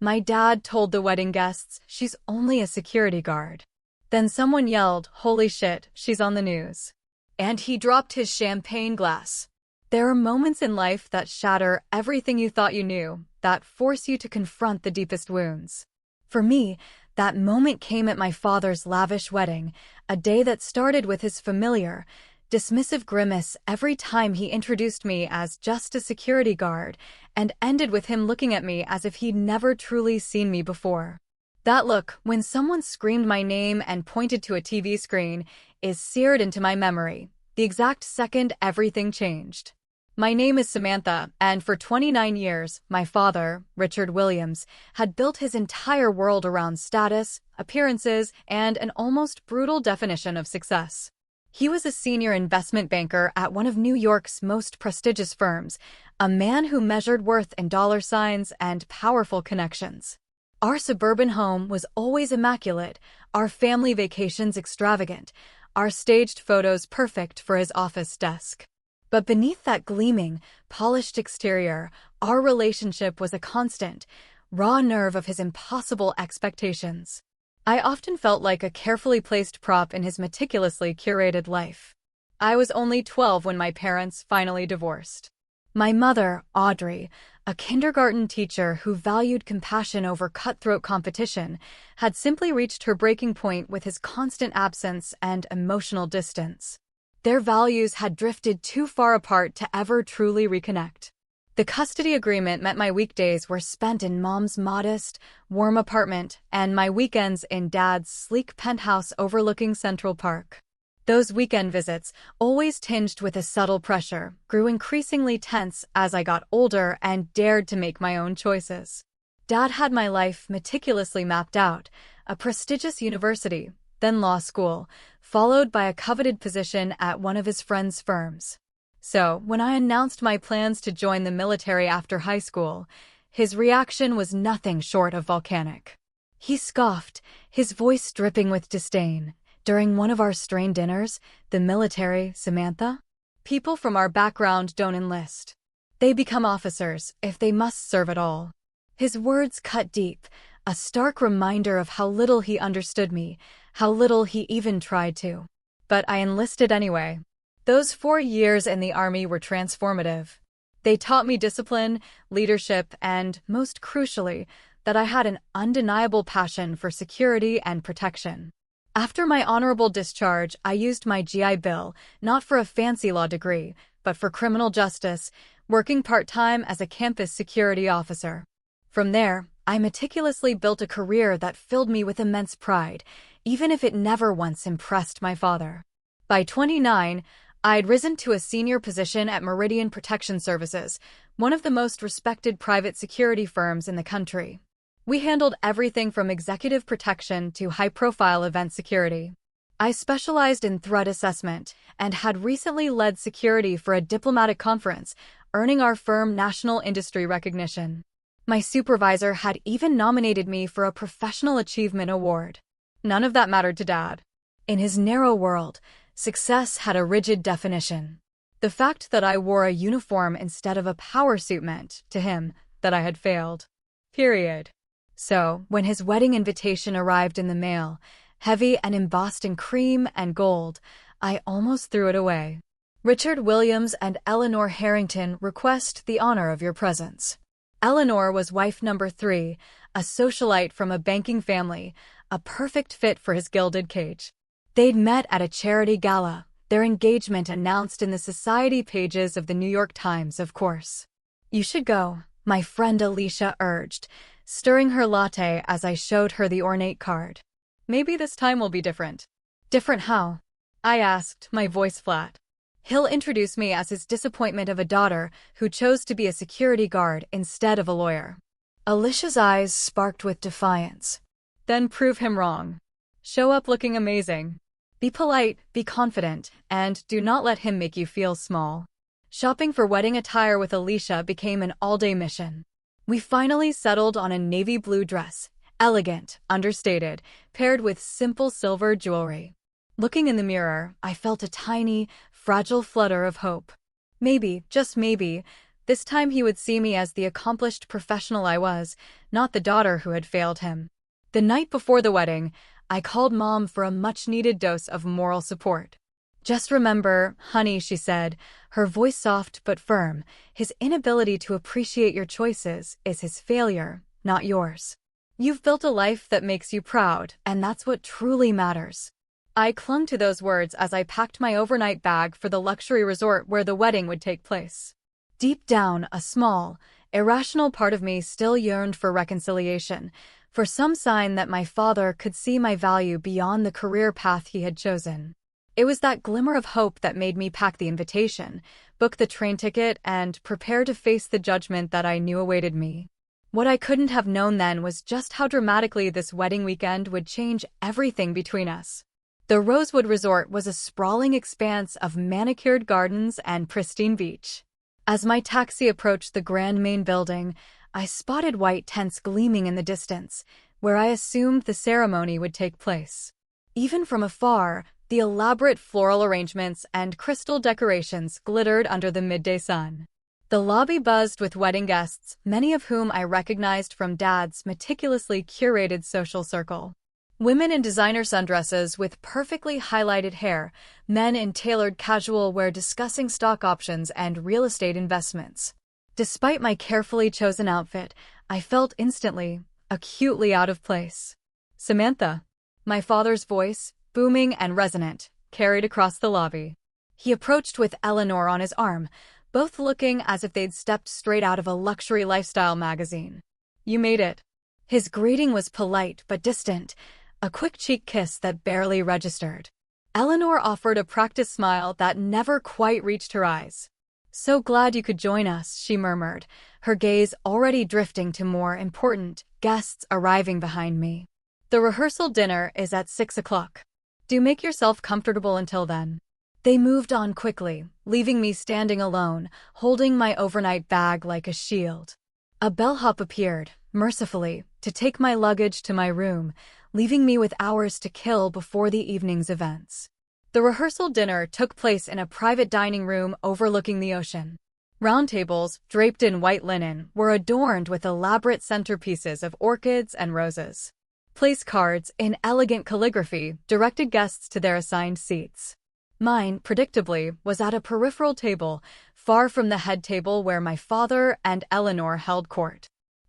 My dad told the wedding guests she's only a security guard. Then someone yelled, "Holy shit, she's on the news." And he dropped his champagne glass. There are moments in life that shatter everything you thought you knew, that force you to confront the deepest wounds. For me, that moment came at my father's lavish wedding, a day that started with his familiar, dismissive grimace every time he introduced me as just a security guard, and ended with him looking at me as if he'd never truly seen me before. That look, when someone screamed my name and pointed to a TV screen, is seared into my memory, the exact second everything changed. My name is Samantha, and for 29 years, my father, Richard Williams, had built his entire world around status, appearances, and an almost brutal definition of success. He was a senior investment banker at one of New York's most prestigious firms, a man who measured worth in dollar signs and powerful connections. Our suburban home was always immaculate, our family vacations extravagant, our staged photos perfect for his office desk. But beneath that gleaming, polished exterior, our relationship was a constant, raw nerve of his impossible expectations. I often felt like a carefully placed prop in his meticulously curated life. I was only 12 when my parents finally divorced. My mother, Audrey, a kindergarten teacher who valued compassion over cutthroat competition, had simply reached her breaking point with his constant absence and emotional distance. Their values had drifted too far apart to ever truly reconnect. The custody agreement meant my weekdays were spent in Mom's modest, warm apartment and my weekends in Dad's sleek penthouse overlooking Central Park. Those weekend visits, always tinged with a subtle pressure, grew increasingly tense as I got older and dared to make my own choices. Dad had my life meticulously mapped out: a prestigious university, then law school, followed by a coveted position at one of his friends' firms. So, when I announced my plans to join the military after high school, his reaction was nothing short of volcanic. He scoffed, his voice dripping with disdain. During one of our strained dinners, "The military, Samantha? People from our background don't enlist. They become officers, if they must serve at all." His words cut deep, a stark reminder of how little he understood me, how little he even tried to. But I enlisted anyway. Those 4 years in the Army were transformative. They taught me discipline, leadership, and, most crucially, that I had an undeniable passion for security and protection. After my honorable discharge, I used my GI Bill, not for a fancy law degree, but for criminal justice, working part-time as a campus security officer. From there, I meticulously built a career that filled me with immense pride, even if it never once impressed my father. By 29, I'd risen to a senior position at Meridian Protection Services, one of the most respected private security firms in the country. We handled everything from executive protection to high-profile event security. I specialized in threat assessment and had recently led security for a diplomatic conference, earning our firm national industry recognition. My supervisor had even nominated me for a Professional Achievement Award. None of that mattered to Dad. In his narrow world, success had a rigid definition. The fact that I wore a uniform instead of a power suit meant, to him, that I had failed. Period. So, when his wedding invitation arrived in the mail, heavy and embossed in cream and gold, I almost threw it away. "Richard Williams and Eleanor Harrington request the honor of your presence." Eleanor was wife number 3, a socialite from a banking family, a perfect fit for his gilded cage. They'd met at a charity gala, their engagement announced in the society pages of the New York Times, of course. "You should go," my friend Alicia urged, stirring her latte as I showed her the ornate card. "Maybe this time will be different." "Different how?" I asked, my voice flat. "He'll introduce me as his disappointment of a daughter who chose to be a security guard instead of a lawyer." Alicia's eyes sparked with defiance. "Then prove him wrong. Show up looking amazing. Be polite, be confident, and do not let him make you feel small." Shopping for wedding attire with Alicia became an all-day mission. We finally settled on a navy blue dress, elegant, understated, paired with simple silver jewelry. Looking in the mirror, I felt a tiny, fragile flutter of hope. Maybe, just maybe, This time he would see me as the accomplished professional I was, not the daughter who had failed him. The night before the wedding, I called Mom for a much-needed dose of moral support. "Just remember, honey," she said, her voice soft but firm, "his inability to appreciate your choices is his failure, not yours. You've built a life that makes you proud, and that's what truly matters." I clung to those words as I packed my overnight bag for the luxury resort where the wedding would take place. Deep down, a small, irrational part of me still yearned for reconciliation, for some sign that my father could see my value beyond the career path he had chosen. It was that glimmer of hope that made me pack the invitation, book the train ticket, and prepare to face the judgment that I knew awaited me. What I couldn't have known then was just how dramatically this wedding weekend would change everything between us. The Rosewood Resort was a sprawling expanse of manicured gardens and pristine beach. As my taxi approached the grand main building, I spotted white tents gleaming in the distance, where I assumed the ceremony would take place. Even from afar, the elaborate floral arrangements and crystal decorations glittered under the midday sun. The lobby buzzed with wedding guests, many of whom I recognized from Dad's meticulously curated social circle. Women in designer sundresses with perfectly highlighted hair, men in tailored casual wear discussing stock options and real estate investments. Despite my carefully chosen outfit, I felt instantly, acutely out of place. "Samantha." My father's voice, booming and resonant, carried across the lobby. He approached with Eleanor on his arm, both looking as if they'd stepped straight out of a luxury lifestyle magazine. "You made it." His greeting was polite but distant, a quick cheek kiss that barely registered. Eleanor offered a practiced smile that never quite reached her eyes. "So glad you could join us," she murmured, her gaze already drifting to more important guests arriving behind me. "The rehearsal dinner is at 6 o'clock. Do make yourself comfortable until then." They moved on quickly, leaving me standing alone, holding my overnight bag like a shield. A bellhop appeared, mercifully, to take my luggage to my room, leaving me with hours to kill before the evening's events. The rehearsal dinner took place in a private dining room overlooking the ocean. Round tables, draped in white linen, were adorned with elaborate centerpieces of orchids and roses. Place cards, in elegant calligraphy, directed guests to their assigned seats. Mine, predictably, was at a peripheral table, far from the head table where my father and Eleanor held court.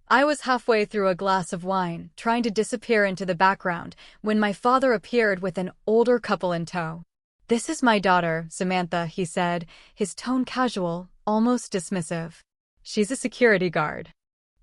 I was halfway through a glass of wine, trying to disappear into the background, when my father appeared with an older couple in tow. "This is my daughter, Samantha," he said, his tone casual, almost dismissive. "She's a security guard.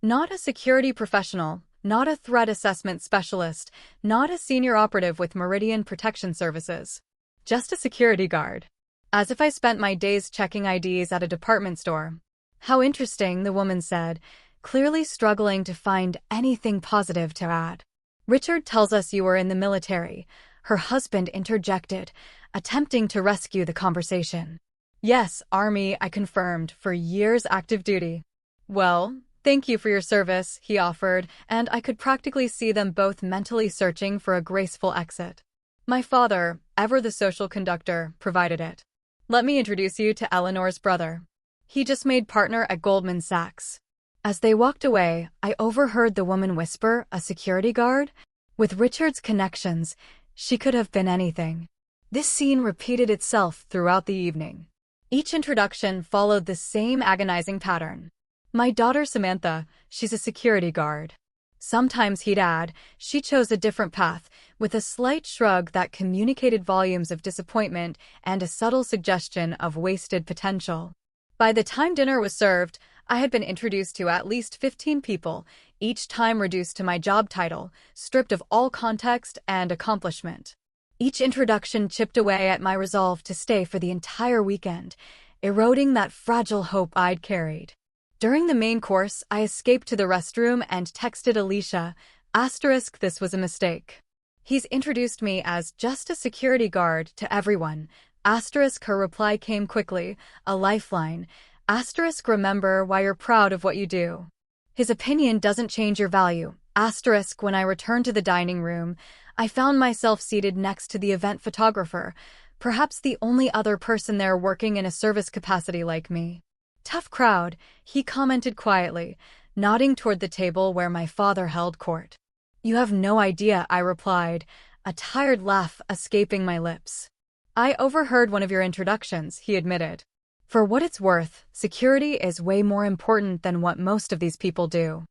Not a security professional, not a threat assessment specialist, not a senior operative with Meridian Protection Services. Just a security guard." As if I spent my days checking IDs at a department store. "How interesting," the woman said, clearly struggling to find anything positive to add. "Richard tells us you were in the military," her husband interjected, attempting to rescue the conversation. "Yes, Army," I confirmed, "for years active duty." "Well, thank you for your service," he offered, and I could practically see them both mentally searching for a graceful exit. My father, ever the social conductor, provided it. "Let me introduce you to Eleanor's brother. He just made partner at Goldman Sachs." As they walked away, I overheard the woman whisper, "A security guard?" With Richard's connections, she could have been anything. This scene repeated itself throughout the evening. Each introduction followed the same agonizing pattern. "My daughter Samantha, she's a security guard." Sometimes he'd add, "She chose a different path," with a slight shrug that communicated volumes of disappointment and a subtle suggestion of wasted potential. By the time dinner was served, I had been introduced to at least 15 people, each time reduced to my job title, stripped of all context and accomplishment. Each introduction chipped away at my resolve to stay for the entire weekend, eroding that fragile hope I'd carried. During the main course, I escaped to the restroom and texted Alicia, * "This was a mistake. He's introduced me as just a security guard to everyone. * Her reply came quickly, a lifeline. * Remember why you're proud of what you do. His opinion doesn't change your value. * When I returned to the dining room, I found myself seated next to the event photographer, perhaps the only other person there working in a service capacity like me. "Tough crowd," he commented quietly, nodding toward the table where my father held court. "You have no idea," I replied, a tired laugh escaping my lips. "I overheard one of your introductions," he admitted. "For what it's worth, security is way more important than what most of these people do.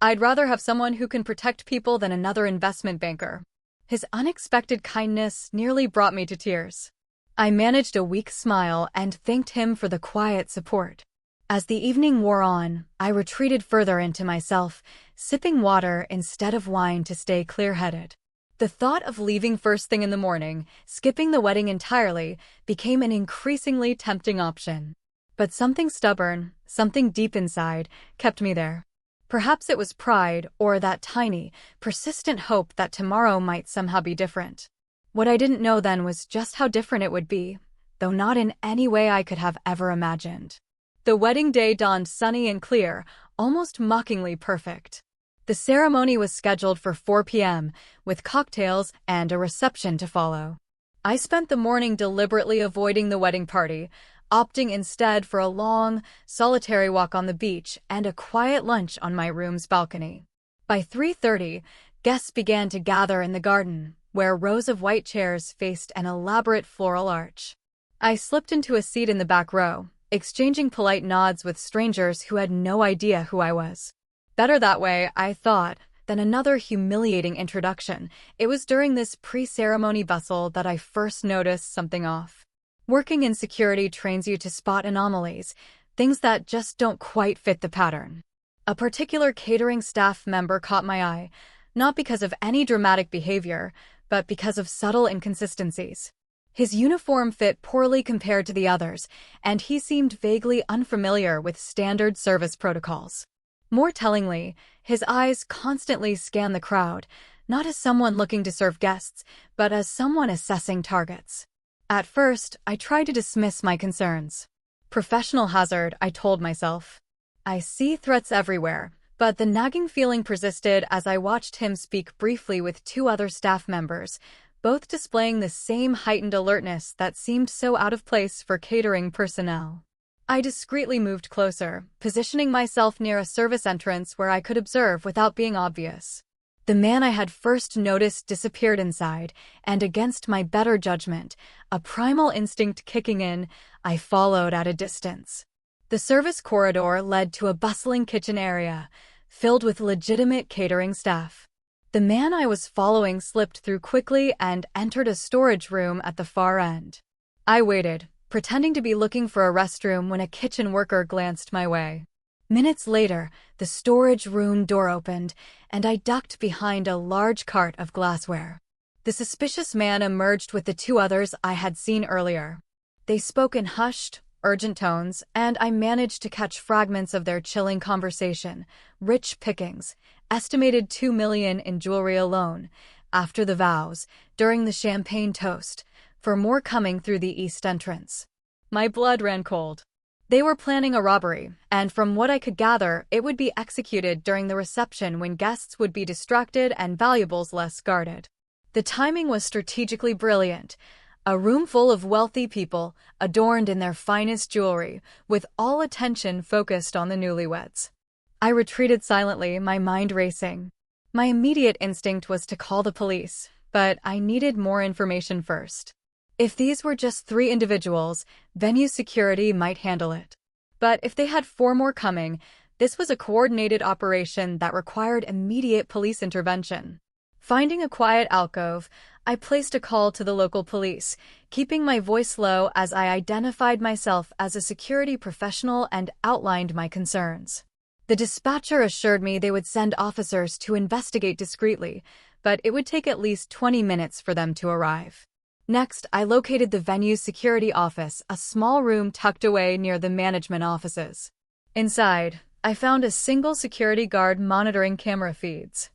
I'd rather have someone who can protect people than another investment banker." His unexpected kindness nearly brought me to tears. I managed a weak smile and thanked him for the quiet support. As the evening wore on, I retreated further into myself, sipping water instead of wine to stay clear-headed. The thought of leaving first thing in the morning, skipping the wedding entirely, became an increasingly tempting option. But something stubborn, something deep inside, kept me there. Perhaps it was pride or that tiny, persistent hope that tomorrow might somehow be different. What I didn't know then was just how different it would be, though not in any way I could have ever imagined. The wedding day dawned sunny and clear, almost mockingly perfect. The ceremony was scheduled for 4 p.m., with cocktails and a reception to follow. I spent the morning deliberately avoiding the wedding party, opting instead for a long, solitary walk on the beach and a quiet lunch on my room's balcony. By 3:30, guests began to gather in the garden, where rows of white chairs faced an elaborate floral arch. I slipped into a seat in the back row, exchanging polite nods with strangers who had no idea who I was. Better that way, I thought, than another humiliating introduction. It was during this pre-ceremony bustle that I first noticed something off. Working in security trains you to spot anomalies, things that just don't quite fit the pattern. A particular catering staff member caught my eye, not because of any dramatic behavior, but because of subtle inconsistencies. His uniform fit poorly compared to the others, and he seemed vaguely unfamiliar with standard service protocols. More tellingly, his eyes constantly scanned the crowd, not as someone looking to serve guests, but as someone assessing targets. At first, I tried to dismiss my concerns. Professional hazard, I told myself. I see threats everywhere, but the nagging feeling persisted as I watched him speak briefly with 2 other staff members, both displaying the same heightened alertness that seemed so out of place for catering personnel. I discreetly moved closer, positioning myself near a service entrance where I could observe without being obvious. The man I had first noticed disappeared inside, and against my better judgment, a primal instinct kicking in, I followed at a distance. The service corridor led to a bustling kitchen area, filled with legitimate catering staff. The man I was following slipped through quickly and entered a storage room at the far end. I waited, pretending to be looking for a restroom when a kitchen worker glanced my way. Minutes later, the storage room door opened, and I ducked behind a large cart of glassware. The suspicious man emerged with the 2 others I had seen earlier. They spoke in hushed, urgent tones, and I managed to catch fragments of their chilling conversation. Rich pickings, estimated $2 million in jewelry alone, after the vows, during the champagne toast, for more coming through the east entrance. My blood ran cold. They were planning a robbery, and from what I could gather, it would be executed during the reception when guests would be distracted and valuables less guarded. The timing was strategically brilliant. A room full of wealthy people, adorned in their finest jewelry, with all attention focused on the newlyweds. I retreated silently, my mind racing. My immediate instinct was to call the police, but I needed more information first. If these were just 3 individuals, venue security might handle it. But if they had 4 more coming, this was a coordinated operation that required immediate police intervention. Finding a quiet alcove, I placed a call to the local police, keeping my voice low as I identified myself as a security professional and outlined my concerns. The dispatcher assured me they would send officers to investigate discreetly, but it would take at least 20 minutes for them to arrive. Next, I located the venue's security office, a small room tucked away near the management offices. Inside, I found a single security guard monitoring camera feeds.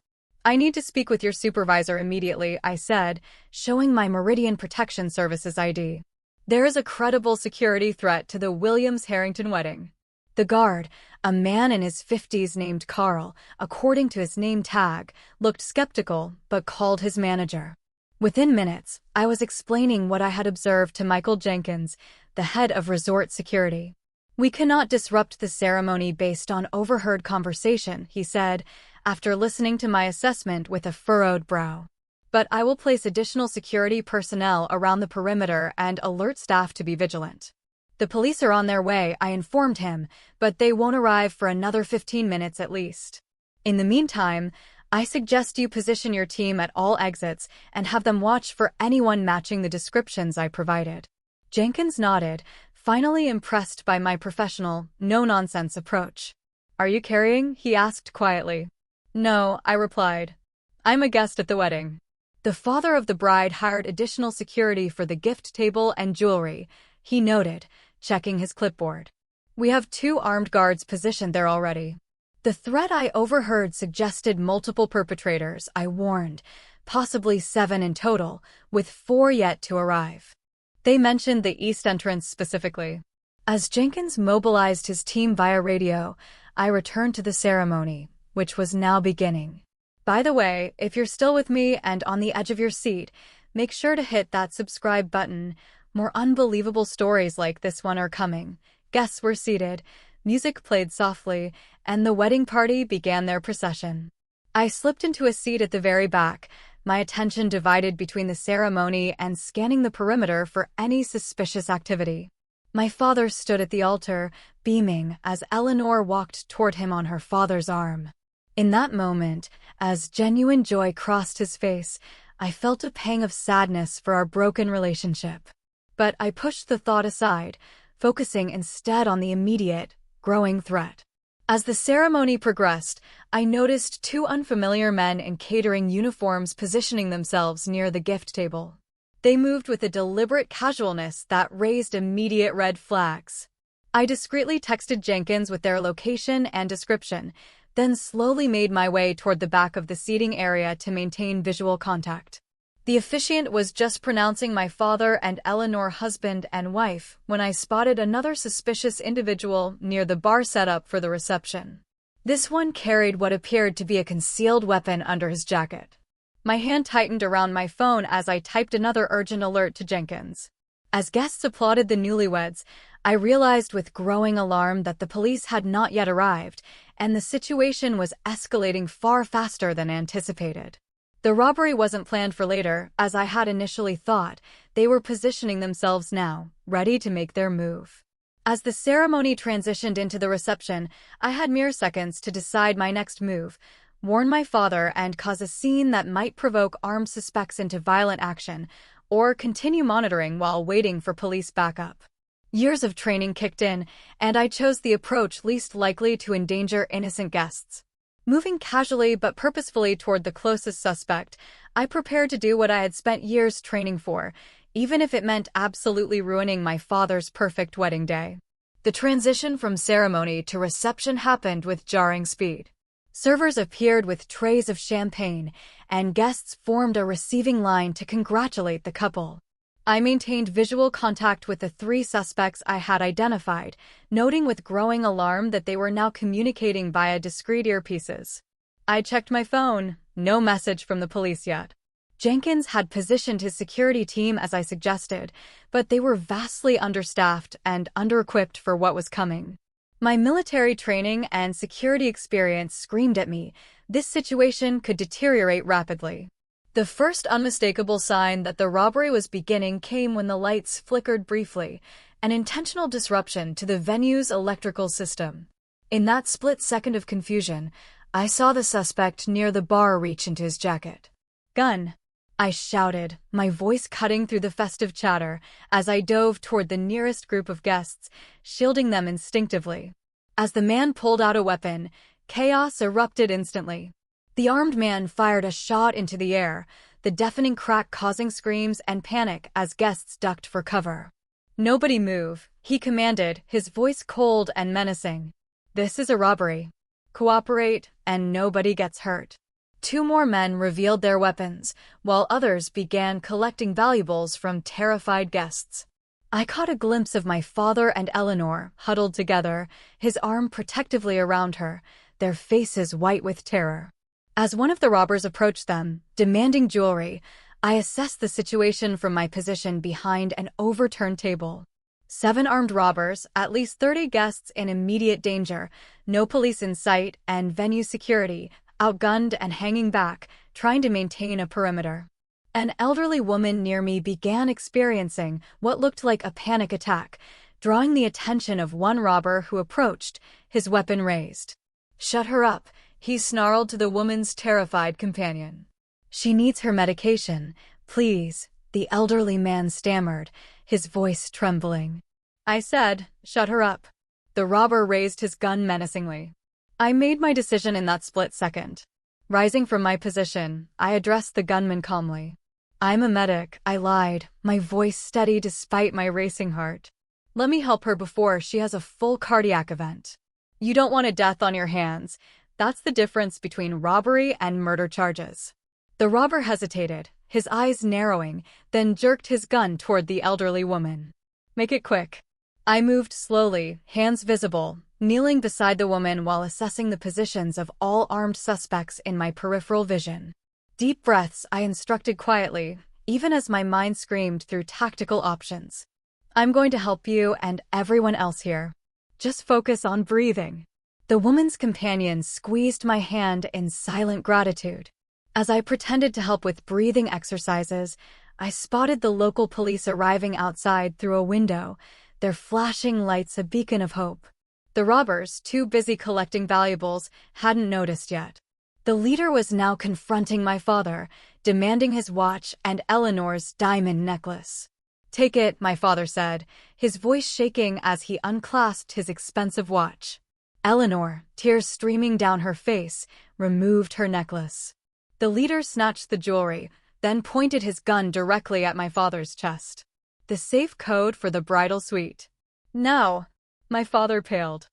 "I need to speak with your supervisor immediately," I said, showing my Meridian Protection Services ID. "There is a credible security threat to the Williams-Harrington wedding." The guard, a man in his 50s named Carl, according to his name tag, looked skeptical but called his manager. Within minutes, I was explaining what I had observed to Michael Jenkins, the head of resort security. "We cannot disrupt the ceremony based on overheard conversation," he said, after listening to my assessment with a furrowed brow. "But I will place additional security personnel around the perimeter and alert staff to be vigilant." "The police are on their way," I informed him, "but they won't arrive for another 15 minutes at least. In the meantime, I suggest you position your team at all exits and have them watch for anyone matching the descriptions I provided." Jenkins nodded, finally impressed by my professional, no-nonsense approach. "Are you carrying?" he asked quietly. "No," I replied. "I'm a guest at the wedding." "The father of the bride hired additional security for the gift table and jewelry," he noted, checking his clipboard. "We have 2 armed guards positioned there already." The threat I overheard suggested multiple perpetrators, I warned, possibly 7 in total, with 4 yet to arrive. They mentioned the east entrance specifically. As Jenkins mobilized his team via radio, I returned to the ceremony, which was now beginning. By the way, if you're still with me and on the edge of your seat, make sure to hit that subscribe button. More unbelievable stories like this one are coming. Guests were seated, music played softly, and the wedding party began their procession. I slipped into a seat at the very back, my attention divided between the ceremony and scanning the perimeter for any suspicious activity. My father stood at the altar, beaming, as Eleanor walked toward him on her father's arm. In that moment, as genuine joy crossed his face, I felt a pang of sadness for our broken relationship. But I pushed the thought aside, focusing instead on the immediate, growing threat. As the ceremony progressed, I noticed 2 unfamiliar men in catering uniforms positioning themselves near the gift table. They moved with a deliberate casualness that raised immediate red flags. I discreetly texted Jenkins with their location and description, then slowly made my way toward the back of the seating area to maintain visual contact. The officiant was just pronouncing my father and Eleanor husband and wife when I spotted another suspicious individual near the bar setup for the reception. This one carried what appeared to be a concealed weapon under his jacket. My hand tightened around my phone as I typed another urgent alert to Jenkins. As guests applauded the newlyweds, I realized with growing alarm that the police had not yet arrived, and the situation was escalating far faster than anticipated. The robbery wasn't planned for later, as I had initially thought. They were positioning themselves now, ready to make their move. As the ceremony transitioned into the reception, I had mere seconds to decide my next move, warn my father and cause a scene that might provoke armed suspects into violent action, or continue monitoring while waiting for police backup. Years of training kicked in, and I chose the approach least likely to endanger innocent guests. Moving casually but purposefully toward the closest suspect, I prepared to do what I had spent years training for, even if it meant absolutely ruining my father's perfect wedding day. The transition from ceremony to reception happened with jarring speed. Servers appeared with trays of champagne, and guests formed a receiving line to congratulate the couple. I maintained visual contact with the 3 suspects I had identified, noting with growing alarm that they were now communicating via discreet earpieces. I checked my phone, no message from the police yet. Jenkins had positioned his security team as I suggested, but they were vastly understaffed and under-equipped for what was coming. My military training and security experience screamed at me. This situation could deteriorate rapidly. The first unmistakable sign that the robbery was beginning came when the lights flickered briefly, an intentional disruption to the venue's electrical system. In that split second of confusion, I saw the suspect near the bar reach into his jacket. "Gun!" I shouted, my voice cutting through the festive chatter as I dove toward the nearest group of guests, shielding them instinctively. As the man pulled out a weapon, chaos erupted instantly. The armed man fired a shot into the air, the deafening crack causing screams and panic as guests ducked for cover. "Nobody move," he commanded, his voice cold and menacing. "This is a robbery. Cooperate, and nobody gets hurt." 2 more men revealed their weapons, while others began collecting valuables from terrified guests. I caught a glimpse of my father and Eleanor, huddled together, his arm protectively around her, their faces white with terror. As one of the robbers approached them, demanding jewelry, I assessed the situation from my position behind an overturned table. 7 armed robbers, at least 30 guests in immediate danger, no police in sight, and venue security, outgunned and hanging back, trying to maintain a perimeter. An elderly woman near me began experiencing what looked like a panic attack, drawing the attention of one robber who approached, his weapon raised. "Shut her up," he snarled to the woman's terrified companion. "She needs her medication, please," the elderly man stammered, his voice trembling. I said, "Shut her up." The robber raised his gun menacingly. I made my decision in that split second. Rising from my position, I addressed the gunman calmly. "I'm a medic," I lied, my voice steady despite my racing heart. "Let me help her before she has a full cardiac event." "You don't want a death on your hands. That's the difference between robbery and murder charges." The robber hesitated, his eyes narrowing, then jerked his gun toward the elderly woman. "Make it quick." I moved slowly, hands visible, kneeling beside the woman while assessing the positions of all armed suspects in my peripheral vision. Deep breaths, I instructed quietly, even as my mind screamed through tactical options. "I'm going to help you and everyone else here. Just focus on breathing." The woman's companion squeezed my hand in silent gratitude. As I pretended to help with breathing exercises, I spotted the local police arriving outside through a window, their flashing lights a beacon of hope. The robbers, too busy collecting valuables, hadn't noticed yet. The leader was now confronting my father, demanding his watch and Eleanor's diamond necklace. "Take it," my father said, his voice shaking as he unclasped his expensive watch. Eleanor, tears streaming down her face, removed her necklace. The leader snatched the jewelry, then pointed his gun directly at my father's chest. "The safe code for the bridal suite." "No." My father paled.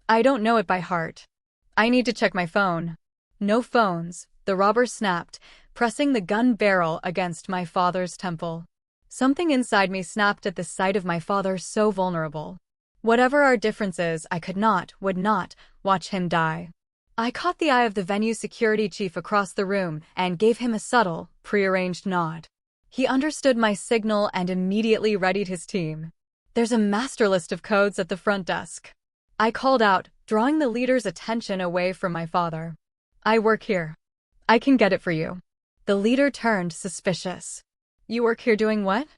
"I don't know it by heart. I need to check my phone." "No phones," the robber snapped, pressing the gun barrel against my father's temple. Something inside me snapped at the sight of my father so vulnerable. Whatever our differences, I would not, watch him die. I caught the eye of the venue security chief across the room and gave him a subtle, prearranged nod. He understood my signal and immediately readied his team. "There's a master list of codes at the front desk," I called out, drawing the leader's attention away from my father. "I work here. I can get it for you." The leader turned suspicious. "You work here doing what?"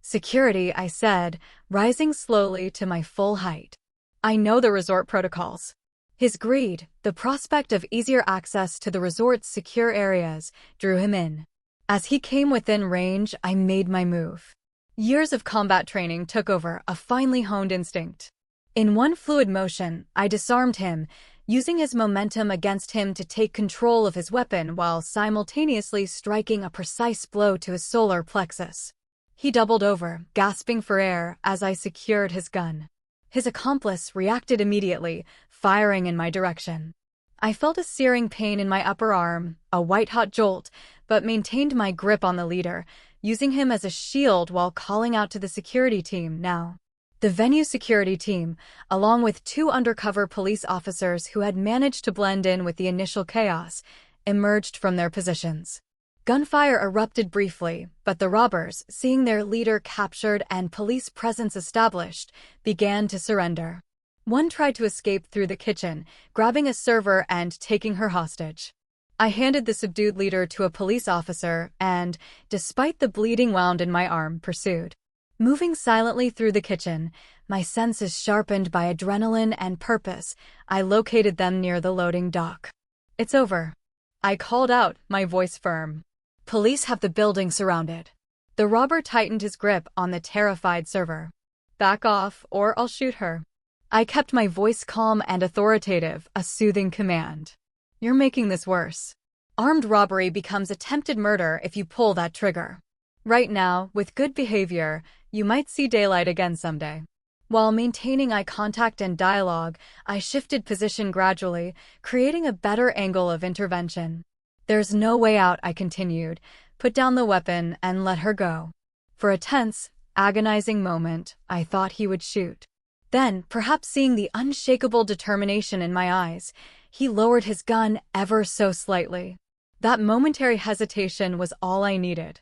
"Security," I said, rising slowly to my full height. "I know the resort protocols." His greed, the prospect of easier access to the resort's secure areas, drew him in. As he came within range, I made my move. Years of combat training took over, a finely honed instinct. In one fluid motion, I disarmed him, using his momentum against him to take control of his weapon while simultaneously striking a precise blow to his solar plexus. He doubled over, gasping for air, as I secured his gun. His accomplice reacted immediately, firing in my direction. I felt a searing pain in my upper arm, a white-hot jolt, but maintained my grip on the leader, using him as a shield while calling out to the security team now. The venue security team, along with 2 undercover police officers who had managed to blend in with the initial chaos, emerged from their positions. Gunfire erupted briefly, but the robbers, seeing their leader captured and police presence established, began to surrender. One tried to escape through the kitchen, grabbing a server and taking her hostage. I handed the subdued leader to a police officer and, despite the bleeding wound in my arm, pursued. Moving silently through the kitchen, my senses sharpened by adrenaline and purpose, I located them near the loading dock. "It's over," I called out, my voice firm. "Police have the building surrounded." The robber tightened his grip on the terrified server. "Back off, or I'll shoot her." I kept my voice calm and authoritative, a soothing command. "You're making this worse. Armed robbery becomes attempted murder if you pull that trigger. Right now, with good behavior, you might see daylight again someday." While maintaining eye contact and dialogue, I shifted position gradually, creating a better angle of intervention. "There's no way out," I continued. "Put down the weapon and let her go." For a tense, agonizing moment, I thought he would shoot. Then, perhaps seeing the unshakable determination in my eyes, he lowered his gun ever so slightly. That momentary hesitation was all I needed.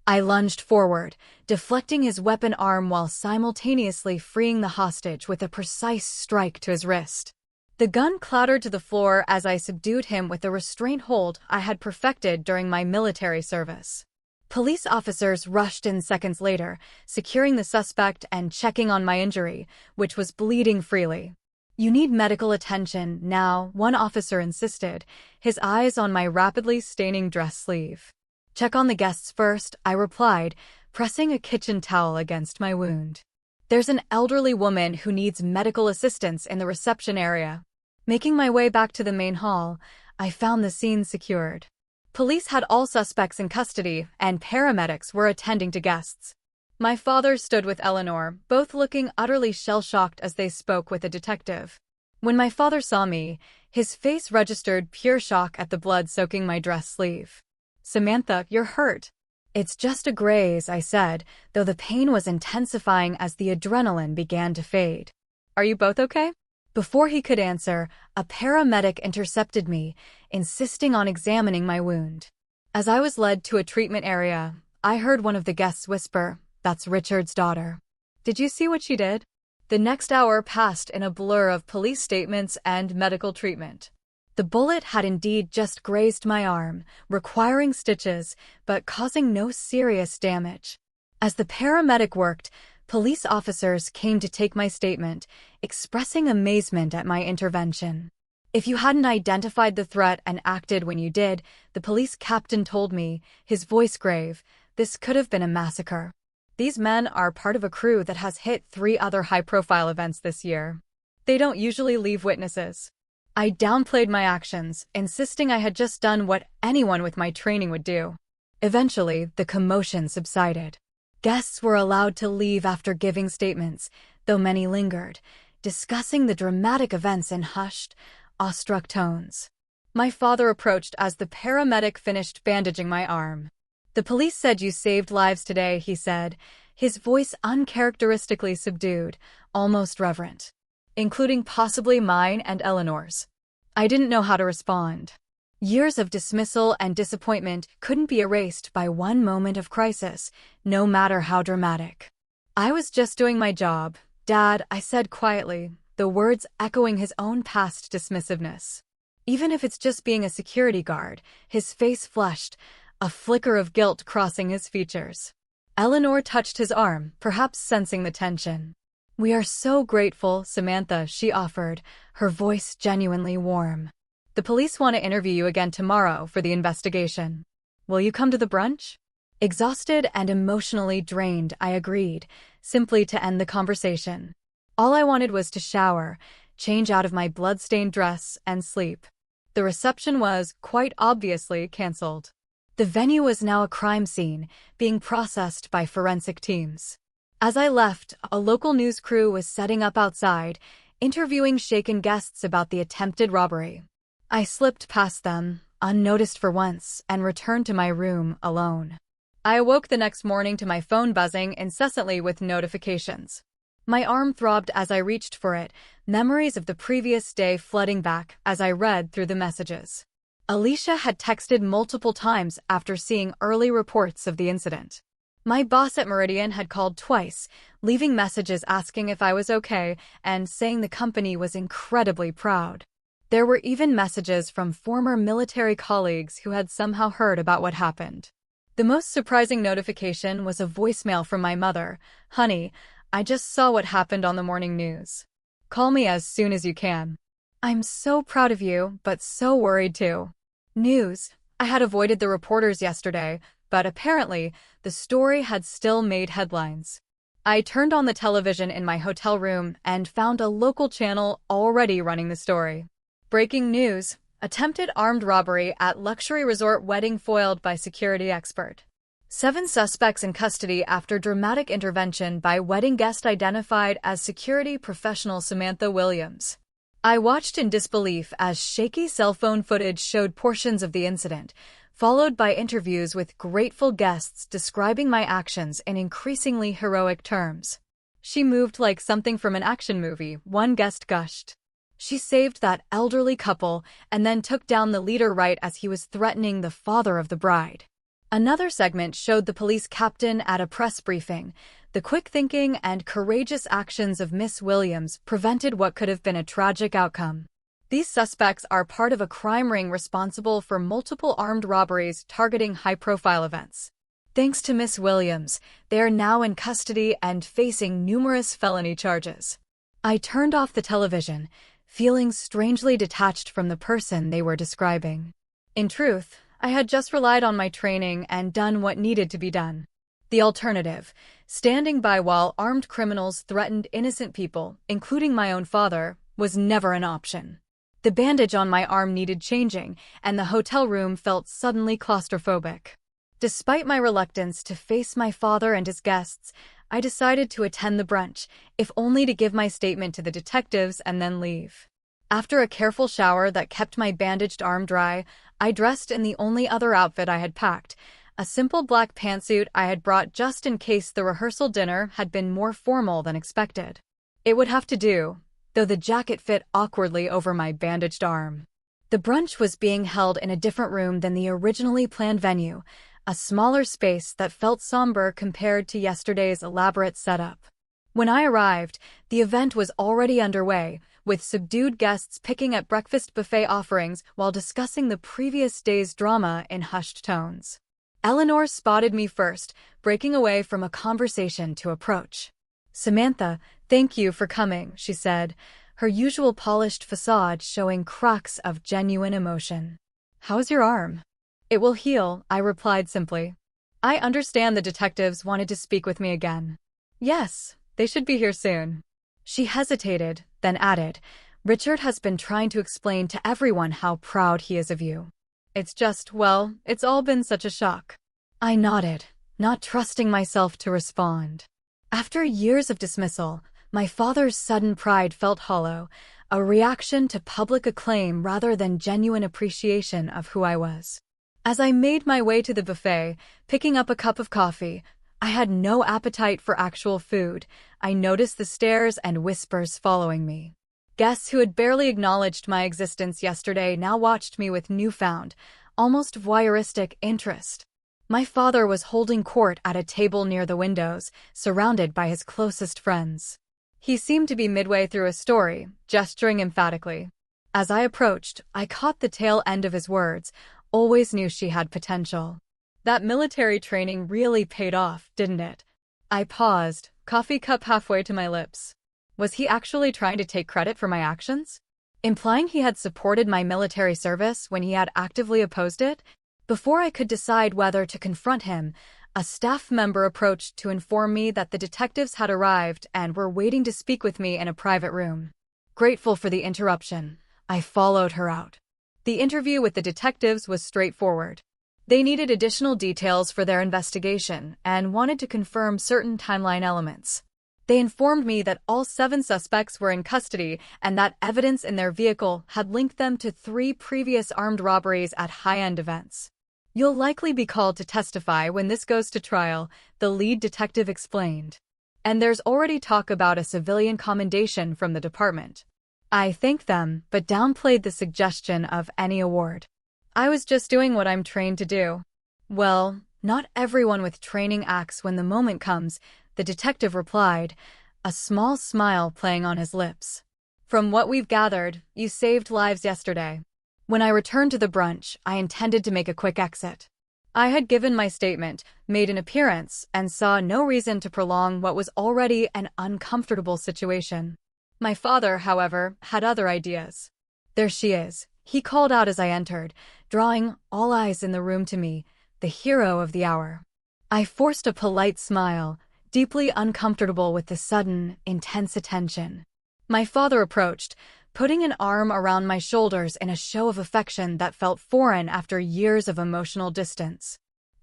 I lunged forward, deflecting his weapon arm while simultaneously freeing the hostage with a precise strike to his wrist. The gun clattered to the floor as I subdued him with the restraint hold I had perfected during my military service. Police officers rushed in seconds later, securing the suspect and checking on my injury, which was bleeding freely. "You need medical attention now," one officer insisted, his eyes on my rapidly staining dress sleeve. "Check on the guests first," I replied, pressing a kitchen towel against my wound. "There's an elderly woman who needs medical assistance in the reception area." Making my way back to the main hall, I found the scene secured. Police had all suspects in custody, and paramedics were attending to guests. My father stood with Eleanor, both looking utterly shell-shocked as they spoke with a detective. When my father saw me, his face registered pure shock at the blood soaking my dress sleeve. "Samantha, you're hurt." "It's just a graze," I said, though the pain was intensifying as the adrenaline began to fade. "Are you both okay?" Before he could answer, a paramedic intercepted me, insisting on examining my wound. As I was led to a treatment area, I heard one of the guests whisper, "That's Richard's daughter." "Did you see what she did?" The next hour passed in a blur of police statements and medical treatment. The bullet had indeed just grazed my arm, requiring stitches, but causing no serious damage. As the paramedic worked, police officers came to take my statement, expressing amazement at my intervention. "If you hadn't identified the threat and acted when you did," the police captain told me, his voice grave, "this could have been a massacre. These men are part of a crew that has hit 3 other high-profile events this year. They don't usually leave witnesses." I downplayed my actions, insisting I had just done what anyone with my training would do. Eventually, the commotion subsided. Guests were allowed to leave after giving statements, though many lingered, discussing the dramatic events in hushed, awestruck tones. My father approached as the paramedic finished bandaging my arm. "The police said you saved lives today," he said, his voice uncharacteristically subdued, almost reverent. "Including possibly mine and Eleanor's." I didn't know how to respond. Years of dismissal and disappointment couldn't be erased by one moment of crisis, no matter how dramatic. "I was just doing my job, Dad," I said quietly, the words echoing his own past dismissiveness. "Even if it's just being a security guard," his face flushed, a flicker of guilt crossing his features. Eleanor touched his arm, perhaps sensing the tension. "We are so grateful, Samantha," she offered, her voice genuinely warm. "The police want to interview you again tomorrow for the investigation. Will you come to the brunch?" Exhausted and emotionally drained, I agreed, simply to end the conversation. All I wanted was to shower, change out of my blood-stained dress, and sleep. The reception was, quite obviously, cancelled. The venue was now a crime scene, being processed by forensic teams. As I left, a local news crew was setting up outside, interviewing shaken guests about the attempted robbery. I slipped past them, unnoticed for once, and returned to my room alone. I awoke the next morning to my phone buzzing incessantly with notifications. My arm throbbed as I reached for it, memories of the previous day flooding back as I read through the messages. Alicia had texted multiple times after seeing early reports of the incident. My boss at Meridian had called twice, leaving messages asking if I was okay and saying the company was incredibly proud. There were even messages from former military colleagues who had somehow heard about what happened. The most surprising notification was a voicemail from my mother. "Honey, I just saw what happened on the morning news. Call me as soon as you can. I'm so proud of you, but so worried too." News. I had avoided the reporters yesterday, but apparently, the story had still made headlines. I turned on the television in my hotel room and found a local channel already running the story. Breaking news: attempted armed robbery at luxury resort wedding foiled by security expert. 7 suspects in custody after dramatic intervention by wedding guest identified as security professional Samantha Williams. I watched in disbelief as shaky cell phone footage showed portions of the incident, followed by interviews with grateful guests describing my actions in increasingly heroic terms. "She moved like something from an action movie," one guest gushed. "She saved that elderly couple and then took down the leader right as he was threatening the father of the bride." Another segment showed the police captain at a press briefing. The quick thinking and courageous actions of Miss Williams prevented what could have been a tragic outcome. These suspects are part of a crime ring responsible for multiple armed robberies targeting high-profile events. Thanks to Miss Williams, they are now in custody and facing numerous felony charges. I turned off the television, feeling strangely detached from the person they were describing. In truth, I had just relied on my training and done what needed to be done. The alternative, standing by while armed criminals threatened innocent people, including my own father, was never an option. The bandage on my arm needed changing, and the hotel room felt suddenly claustrophobic. Despite my reluctance to face my father and his guests, I decided to attend the brunch, if only to give my statement to the detectives and then leave. After a careful shower that kept my bandaged arm dry, I dressed in the only other outfit I had packed, a simple black pantsuit I had brought just in case the rehearsal dinner had been more formal than expected. It would have to do, though the jacket fit awkwardly over my bandaged arm. The brunch was being held in a different room than the originally planned venue, a smaller space that felt somber compared to yesterday's elaborate setup. When I arrived, the event was already underway, with subdued guests picking at breakfast buffet offerings while discussing the previous day's drama in hushed tones. Eleanor spotted me first, breaking away from a conversation to approach. "Samantha, thank you for coming," she said, her usual polished facade showing cracks of genuine emotion. "How's your arm?" "It will heal," I replied simply. "I understand the detectives wanted to speak with me again." "Yes, they should be here soon." She hesitated, then added, "Richard has been trying to explain to everyone how proud he is of you. It's all been such a shock." I nodded, not trusting myself to respond. After years of dismissal, my father's sudden pride felt hollow, a reaction to public acclaim rather than genuine appreciation of who I was. As I made my way to the buffet, picking up a cup of coffee, I had no appetite for actual food. I noticed the stares and whispers following me. Guests who had barely acknowledged my existence yesterday now watched me with newfound, almost voyeuristic interest. My father was holding court at a table near the windows, surrounded by his closest friends. He seemed to be midway through a story, gesturing emphatically. As I approached, I caught the tail end of his words, "Always knew she had potential." That military training really paid off, didn't it? I paused, coffee cup halfway to my lips. Was he actually trying to take credit for my actions? Implying he had supported my military service when he had actively opposed it? Before I could decide whether to confront him, a staff member approached to inform me that the detectives had arrived and were waiting to speak with me in a private room. Grateful for the interruption, I followed her out. The interview with the detectives was straightforward. They needed additional details for their investigation and wanted to confirm certain timeline elements. They informed me that all 7 suspects were in custody and that evidence in their vehicle had linked them to 3 previous armed robberies at high-end events. "You'll likely be called to testify when this goes to trial," the lead detective explained. "And there's already talk about a civilian commendation from the department." I thanked them, but downplayed the suggestion of any award. I was just doing what I'm trained to do. "Well, not everyone with training acts when the moment comes," the detective replied, a small smile playing on his lips. "From what we've gathered, you saved lives yesterday." When I returned to the brunch, I intended to make a quick exit. I had given my statement, made an appearance, and saw no reason to prolong what was already an uncomfortable situation. My father, however, had other ideas. "There she is," he called out as I entered, drawing all eyes in the room to me, the hero of the hour. I forced a polite smile, deeply uncomfortable with the sudden, intense attention. My father approached, putting an arm around my shoulders in a show of affection that felt foreign after years of emotional distance.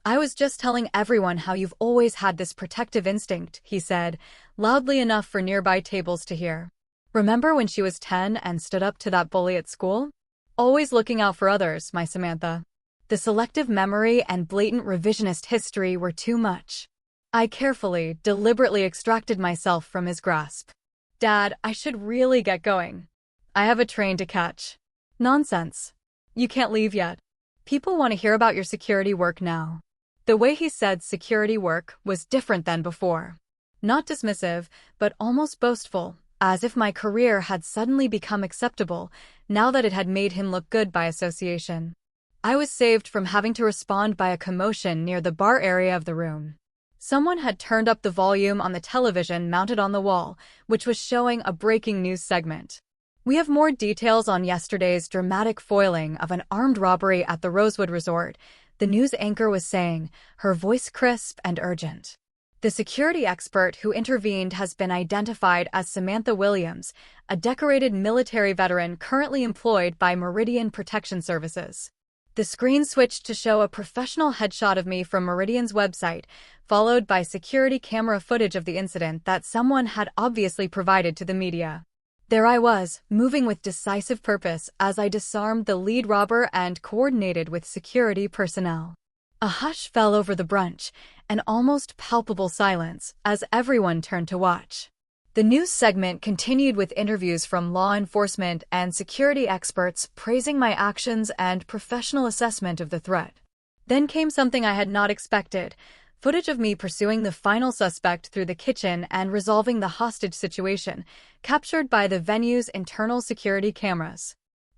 "I was just telling everyone how you've always had this protective instinct," he said, loudly enough for nearby tables to hear. "Remember when she was 10 and stood up to that bully at school? Always looking out for others, my Samantha." The selective memory and blatant revisionist history were too much. I carefully, deliberately extracted myself from his grasp. "Dad, I should really get going. I have a train to catch." "Nonsense. You can't leave yet. People want to hear about your security work now." The way he said security work was different than before. Not dismissive, but almost boastful, as if my career had suddenly become acceptable, now that it had made him look good by association. I was saved from having to respond by a commotion near the bar area of the room. Someone had turned up the volume on the television mounted on the wall, which was showing a breaking news segment. We have more details on yesterday's dramatic foiling of an armed robbery at the Rosewood Resort, the news anchor was saying, her voice crisp and urgent. The security expert who intervened has been identified as Samantha Williams, a decorated military veteran currently employed by Meridian Protection Services. The screen switched to show a professional headshot of me from Meridian's website, followed by security camera footage of the incident that someone had obviously provided to the media. There I was, moving with decisive purpose as I disarmed the lead robber and coordinated with security personnel. A hush fell over the brunch, an almost palpable silence, as everyone turned to watch. The news segment continued with interviews from law enforcement and security experts praising my actions and professional assessment of the threat. Then came something I had not expected, footage of me pursuing the final suspect through the kitchen and resolving the hostage situation, captured by the venue's internal security cameras.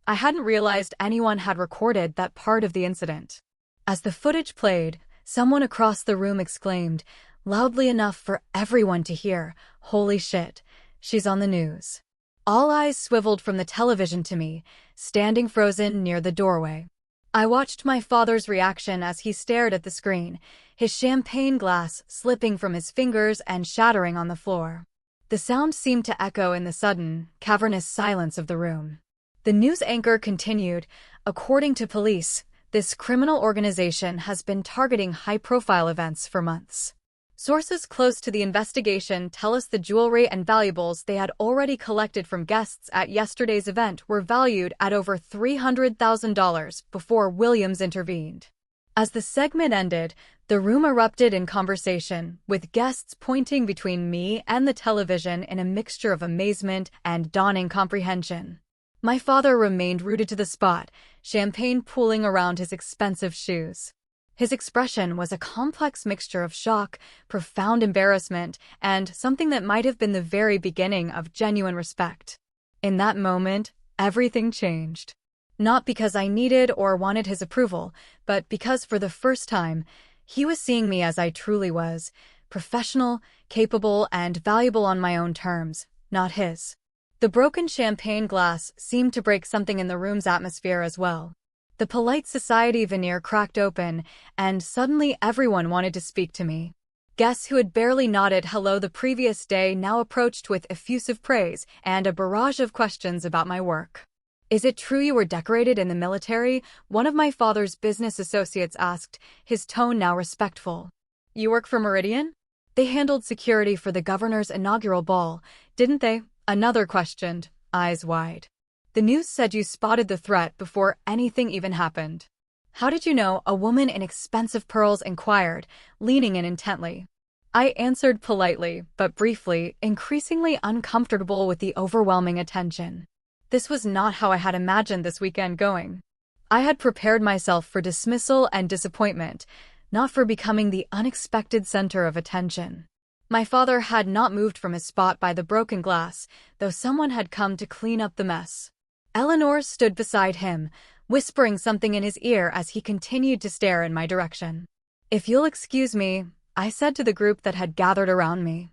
I hadn't realized anyone had recorded that part of the incident. As the footage played, someone across the room exclaimed, loudly enough for everyone to hear, "Holy shit, she's on the news." All eyes swiveled from the television to me, standing frozen near the doorway. I watched my father's reaction as he stared at the screen, his champagne glass slipping from his fingers and shattering on the floor. The sound seemed to echo in the sudden, cavernous silence of the room. The news anchor continued, according to police, this criminal organization has been targeting high-profile events for months. Sources close to the investigation tell us the jewelry and valuables they had already collected from guests at yesterday's event were valued at over $300,000 before Williams intervened. As the segment ended, the room erupted in conversation, with guests pointing between me and the television in a mixture of amazement and dawning comprehension. My father remained rooted to the spot, champagne pooling around his expensive shoes. His expression was a complex mixture of shock, profound embarrassment, and something that might have been the very beginning of genuine respect. In that moment, everything changed. Not because I needed or wanted his approval, but because for the first time, he was seeing me as I truly was, professional, capable, and valuable on my own terms, not his. The broken champagne glass seemed to break something in the room's atmosphere as well. The polite society veneer cracked open, and suddenly everyone wanted to speak to me. Guests who had barely nodded hello the previous day now approached with effusive praise and a barrage of questions about my work. "Is it true you were decorated in the military?" one of my father's business associates asked, his tone now respectful. "You work for Meridian? They handled security for the governor's inaugural ball, didn't they?" Another questioned, eyes wide. "The news said you spotted the threat before anything even happened." "How did you know?" a woman in expensive pearls inquired, leaning in intently. I answered politely, but briefly, increasingly uncomfortable with the overwhelming attention. This was not how I had imagined this weekend going. I had prepared myself for dismissal and disappointment, not for becoming the unexpected center of attention. My father had not moved from his spot by the broken glass, though someone had come to clean up the mess. Eleanor stood beside him, whispering something in his ear as he continued to stare in my direction. "If you'll excuse me," I said to the group that had gathered around me.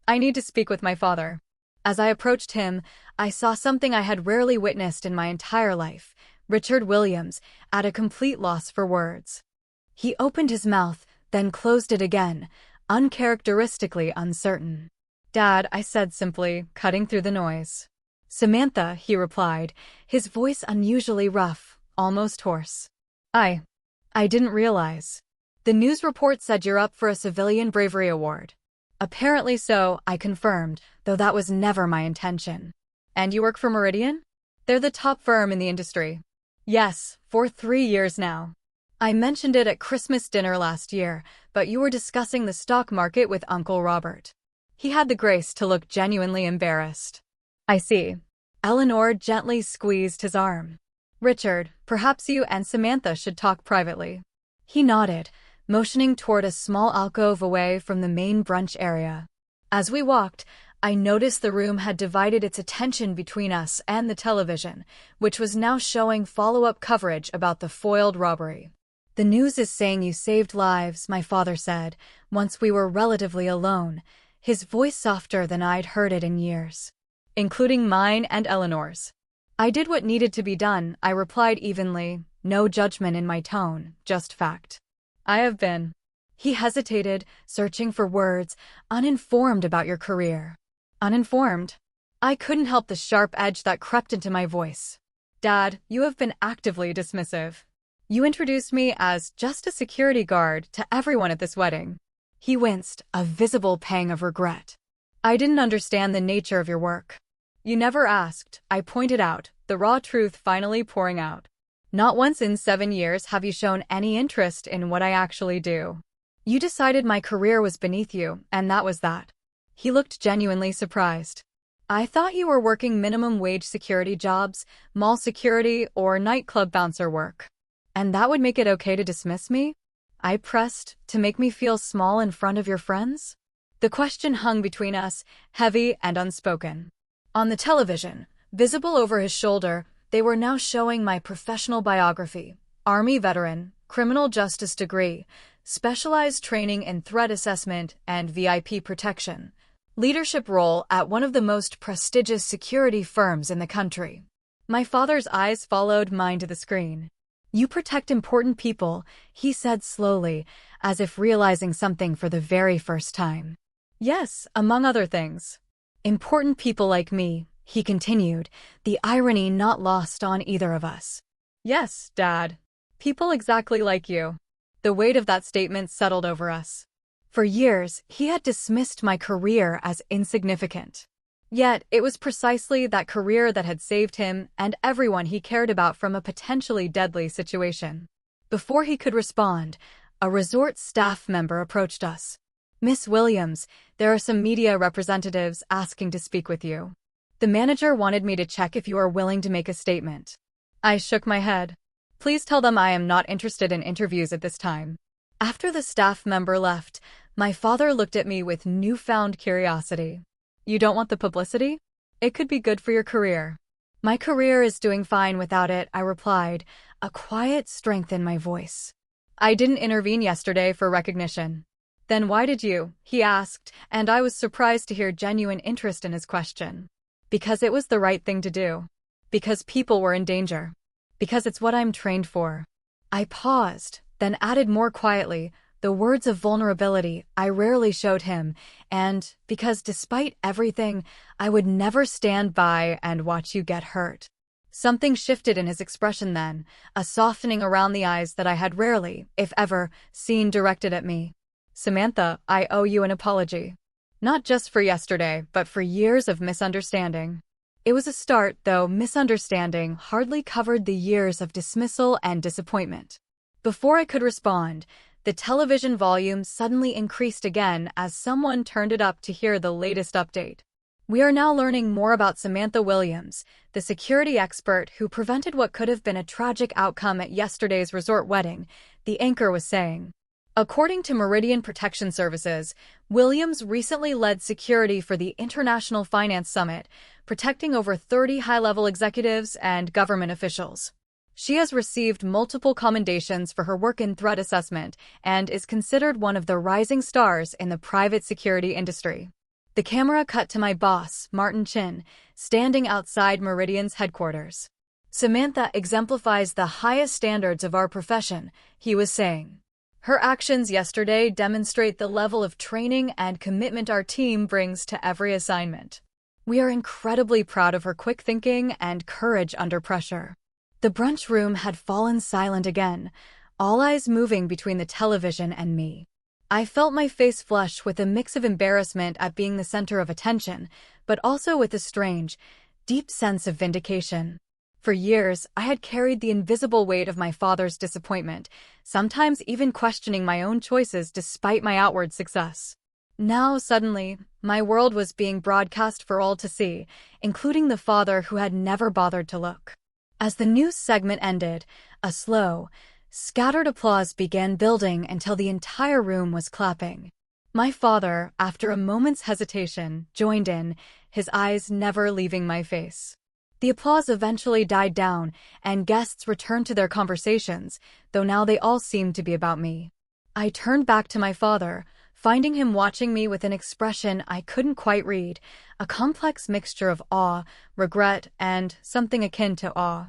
"I need to speak with my father." As I approached him, I saw something I had rarely witnessed in my entire life, Richard Williams, at a complete loss for words. He opened his mouth, then closed it again, uncharacteristically uncertain. "Dad," I said simply, cutting through the noise. "Samantha," he replied, his voice unusually rough, almost hoarse. I didn't realize. The news report said you're up for a Civilian Bravery Award." "Apparently so," I confirmed, though that was never my intention. "And you work for Meridian? They're the top firm in the industry." "Yes, for 3 years now. I mentioned it at Christmas dinner last year, but you were discussing the stock market with Uncle Robert." He had the grace to look genuinely embarrassed. "I see." Eleanor gently squeezed his arm. "Richard, perhaps you and Samantha should talk privately." He nodded, motioning toward a small alcove away from the main brunch area. As we walked, I noticed the room had divided its attention between us and the television, which was now showing follow-up coverage about the foiled robbery. "The news is saying you saved lives," my father said, once we were relatively alone, his voice softer than I'd heard it in years. "Including mine and Eleanor's." "I did what needed to be done," I replied evenly, no judgment in my tone, just fact. "I have been." He hesitated, searching for words, "uninformed about your career." "Uninformed?" I couldn't help the sharp edge that crept into my voice. "Dad, you have been actively dismissive. You introduced me as just a security guard to everyone at this wedding." He winced, a visible pang of regret. "I didn't understand the nature of your work." "You never asked," I pointed out, the raw truth finally pouring out. "Not once in 7 years have you shown any interest in what I actually do. You decided my career was beneath you, and that was that." He looked genuinely surprised. "I thought you were working minimum wage security jobs, mall security, or nightclub bouncer work. And that would make it okay to dismiss me?" I pressed, "To make me feel small in front of your friends?" The question hung between us, heavy and unspoken. On the television, visible over his shoulder, they were now showing my professional biography: Army veteran, criminal justice degree, specialized training in threat assessment and VIP protection, leadership role at one of the most prestigious security firms in the country. My father's eyes followed mine to the screen. "You protect important people," he said slowly, as if realizing something for the very first time. "Yes, among other things." "Important people like me," he continued, the irony not lost on either of us. "Yes, Dad. People exactly like you." The weight of that statement settled over us. For years, he had dismissed my career as insignificant. Yet, it was precisely that career that had saved him and everyone he cared about from a potentially deadly situation. Before he could respond, a resort staff member approached us. "Miss Williams, there are some media representatives asking to speak with you. The manager wanted me to check if you are willing to make a statement." I shook my head. "Please tell them I am not interested in interviews at this time." After the staff member left, my father looked at me with newfound curiosity. "You don't want the publicity? It could be good for your career." "My career is doing fine without it," I replied, a quiet strength in my voice. "I didn't intervene yesterday for recognition." "Then why did you?" he asked, and I was surprised to hear genuine interest in his question. "Because it was the right thing to do. Because people were in danger. Because it's what I'm trained for." I paused, then added more quietly, the words of vulnerability I rarely showed him, and because despite everything, I would never stand by and watch you get hurt. Something shifted in his expression then, a softening around the eyes that I had rarely, if ever, seen directed at me. "Samantha, I owe you an apology. Not just for yesterday, but for years of misunderstanding." It was a start, though misunderstanding hardly covered the years of dismissal and disappointment. Before I could respond, the television volume suddenly increased again as someone turned it up to hear the latest update. "We are now learning more about Samantha Williams, the security expert who prevented what could have been a tragic outcome at yesterday's resort wedding," the anchor was saying. According to Meridian Protection Services, Williams recently led security for the International Finance Summit, protecting over 30 high-level executives and government officials. She has received multiple commendations for her work in threat assessment and is considered one of the rising stars in the private security industry. The camera cut to my boss, Martin Chin, standing outside Meridian's headquarters. "Samantha exemplifies the highest standards of our profession," he was saying. "Her actions yesterday demonstrate the level of training and commitment our team brings to every assignment. We are incredibly proud of her quick thinking and courage under pressure." The brunch room had fallen silent again, all eyes moving between the television and me. I felt my face flush with a mix of embarrassment at being the center of attention, but also with a strange, deep sense of vindication. For years, I had carried the invisible weight of my father's disappointment, sometimes even questioning my own choices despite my outward success. Now, suddenly, my world was being broadcast for all to see, including the father who had never bothered to look. As the news segment ended, a slow, Scattered applause began building until the entire room was clapping. My father, after a moment's hesitation, joined in, his eyes never leaving my face. The applause eventually died down, and guests returned to their conversations, though now they all seemed to be about me. I turned back to my father, finding him watching me with an expression I couldn't quite read, a complex mixture of awe, regret, and something akin to awe.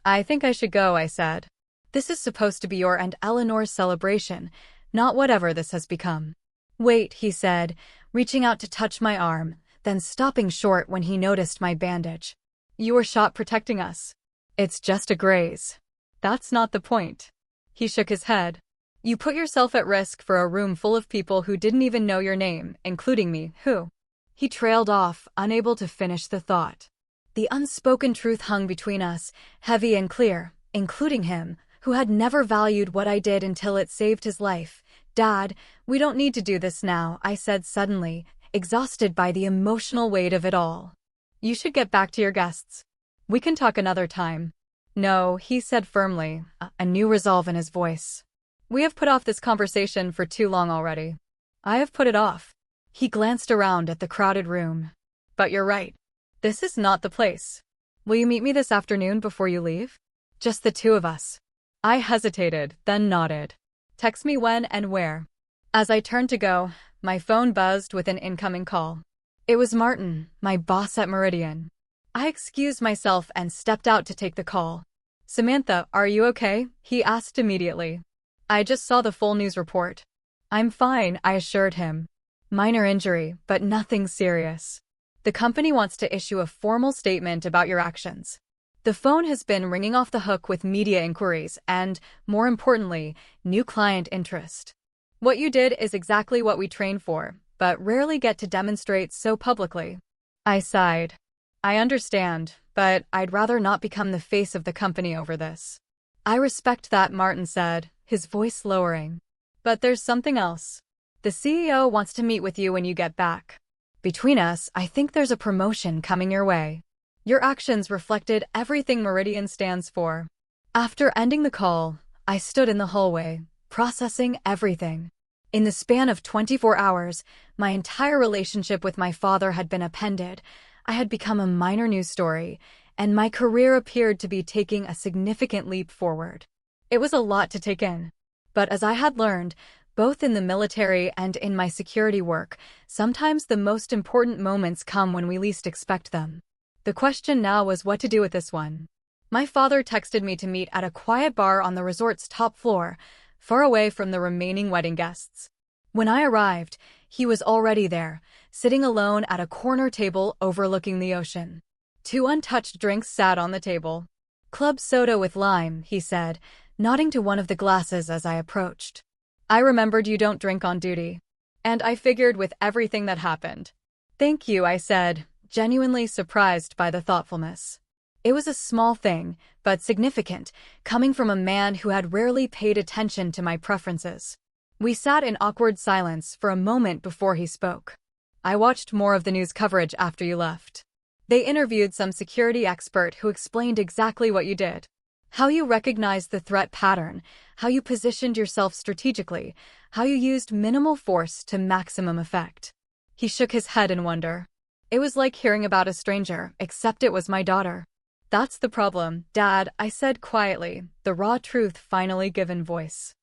"I think I should go," I said. "This is supposed to be your and Eleanor's celebration, not whatever this has become." "Wait," he said, reaching out to touch my arm, then stopping short when he noticed my bandage. "You were shot protecting us. It's just a graze. That's not the point." He shook his head. "You put yourself at risk for a room full of people who didn't even know your name, including me, who—" He trailed off, unable to finish the thought. The unspoken truth hung between us, heavy and clear, including him, who had never valued what I did until it saved his life. "Dad, we don't need to do this now," I said suddenly, exhausted by the emotional weight of it all. "You should get back to your guests. We can talk another time." "No," he said firmly, a new resolve in his voice. "We have put off this conversation for too long already." "I have put it off." He glanced around at the crowded room. "But you're right. This is not the place. Will you meet me this afternoon before you leave? Just the two of us." I hesitated, then nodded. "Text me when and where." As I turned to go, my phone buzzed with an incoming call. It was Martin, my boss at Meridian. I excused myself and stepped out to take the call. "Samantha, are you okay?" he asked immediately. "I just saw the full news report." "I'm fine," I assured him. "Minor injury, but nothing serious. The company wants to issue a formal statement about your actions." The phone has been ringing off the hook with media inquiries and, more importantly, new client interest. "What you did is exactly what we train for, but rarely get to demonstrate so publicly." I sighed. "I understand, but I'd rather not become the face of the company over this." "I respect that," Martin said, his voice lowering. "But there's something else. The CEO wants to meet with you when you get back. Between us, I think there's a promotion coming your way. Your actions reflected everything Meridian stands for." After ending the call, I stood in the hallway, processing everything. In the span of 24 hours, my entire relationship with my father had been upended. I had become a minor news story, and my career appeared to be taking a significant leap forward. It was a lot to take in. But as I had learned, both in the military and in my security work, sometimes the most important moments come when we least expect them. The question now was what to do with this one. My father texted me to meet at a quiet bar on the resort's top floor, far away from the remaining wedding guests. When I arrived, he was already there, sitting alone at a corner table overlooking the ocean. 2 untouched drinks sat on the table. "Club soda with lime," he said, nodding to one of the glasses as I approached. "I remembered you don't drink on duty. And I figured with everything that happened." "Thank you," I said, genuinely surprised by the thoughtfulness. It was a small thing, but significant, coming from a man who had rarely paid attention to my preferences. We sat in awkward silence for a moment before he spoke. "I watched more of the news coverage after you left. They interviewed some security expert who explained exactly what you did. How you recognized the threat pattern, how you positioned yourself strategically, how you used minimal force to maximum effect." He shook his head in wonder. "It was like hearing about a stranger, except it was my daughter." "That's the problem, Dad," I said quietly, the raw truth finally given voice.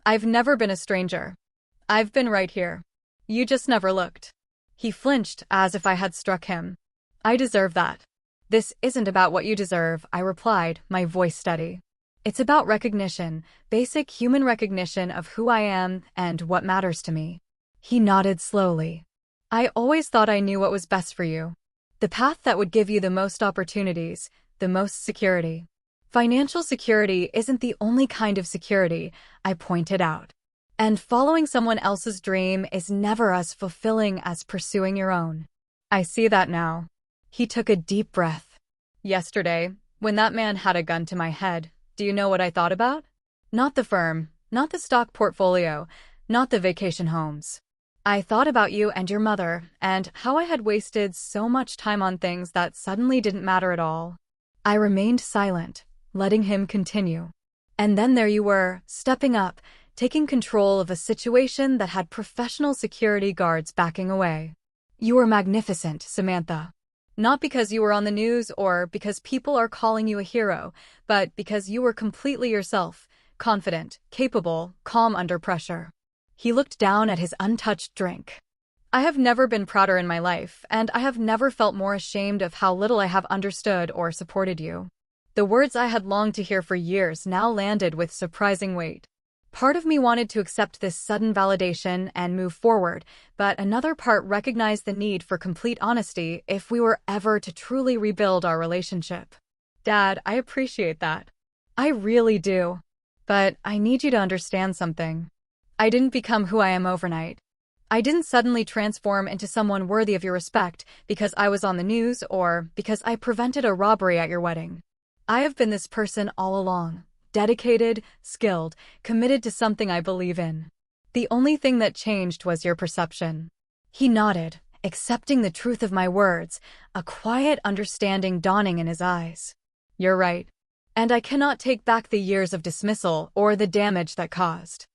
"I've never been a stranger. I've been right here. You just never looked." He flinched as if I had struck him. "I deserve that." "This isn't about what you deserve," I replied, my voice steady. "It's about recognition, basic human recognition of who I am and what matters to me." He nodded slowly. "I always thought I knew what was best for you. The path that would give you the most opportunities, the most security." "Financial security isn't the only kind of security," I pointed out. "And following someone else's dream is never as fulfilling as pursuing your own." "I see that now." He took a deep breath. "Yesterday, when that man had a gun to my head, do you know what I thought about? Not the firm, not the stock portfolio, not the vacation homes. I thought about you and your mother, and how I had wasted so much time on things that suddenly didn't matter at all." I remained silent, letting him continue. And then there you were, stepping up, taking control of a situation that had professional security guards backing away. You were magnificent, Samantha. Not because you were on the news or because people are calling you a hero, but because you were completely yourself, confident, capable, calm under pressure. He looked down at his untouched drink. I have never been prouder in my life, and I have never felt more ashamed of how little I have understood or supported you. The words I had longed to hear for years now landed with surprising weight. Part of me wanted to accept this sudden validation and move forward, but another part recognized the need for complete honesty if we were ever to truly rebuild our relationship. Dad, I appreciate that. I really do. But I need you to understand something. I didn't become who I am overnight. I didn't suddenly transform into someone worthy of your respect because I was on the news or because I prevented a robbery at your wedding. I have been this person all along. Dedicated, skilled, committed to something I believe in. The only thing that changed was your perception. He nodded, accepting the truth of my words, a quiet understanding dawning in his eyes. You're right. And I cannot take back the years of dismissal or the damage that caused.